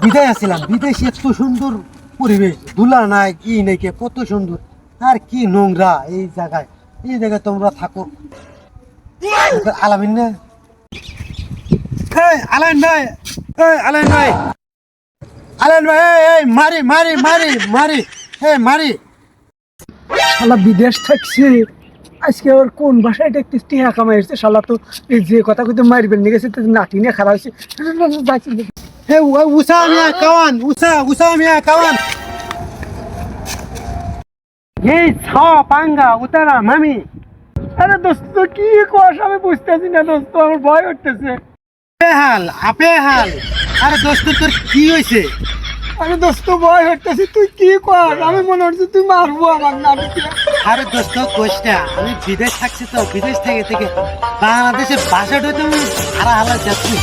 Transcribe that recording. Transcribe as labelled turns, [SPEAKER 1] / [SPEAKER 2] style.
[SPEAKER 1] বিদায় আসছিলাম, বিদেশে এত সুন্দর পরিবেশ, ধুলা নাই কি নেই, কত সুন্দর আর কি নোংরা এই জায়গায়। এই জায়গায় তোমরা থাকো। আলামিন না, আলাইন ভাই, আলাইন ভাই, আলাইন ভাই, মারি মারি মারি মারি, মারি।
[SPEAKER 2] শালা বিদেশ থাকছে, আজকে ওর কোন ভাষায় দেখতে টিহা কামাই এসছে। শালা তো এই যে কথা কইতে মারবেন নিয়ে গেছে, নাটি নিয়ে খারাপ হয়েছে।
[SPEAKER 1] উষা মিয়া কাওয়ান, উষা মিয়া কাওয়ান, এই ছ পাঙ্গা উতারা মামি।
[SPEAKER 2] আরে দোস্ত কি কস আমি বুঝতেছি না দোস্ত, আমার ভয় করতেছে।
[SPEAKER 1] আপে হাল। আরে দোস্ত তোর কি হয়েছে?
[SPEAKER 2] আরে দোস্ত ভয় করতেছি, তুই কি কর? আমি মনে হচ্ছে তুই মারবো আমার নামকে।
[SPEAKER 1] আরে দোস্ত কোষ্টা, আমি বিদেশ থাকছি তো, বিদেশ থেকে বাংলাদেশের ভাষাটা তো হারা হালা যাচ্ছি।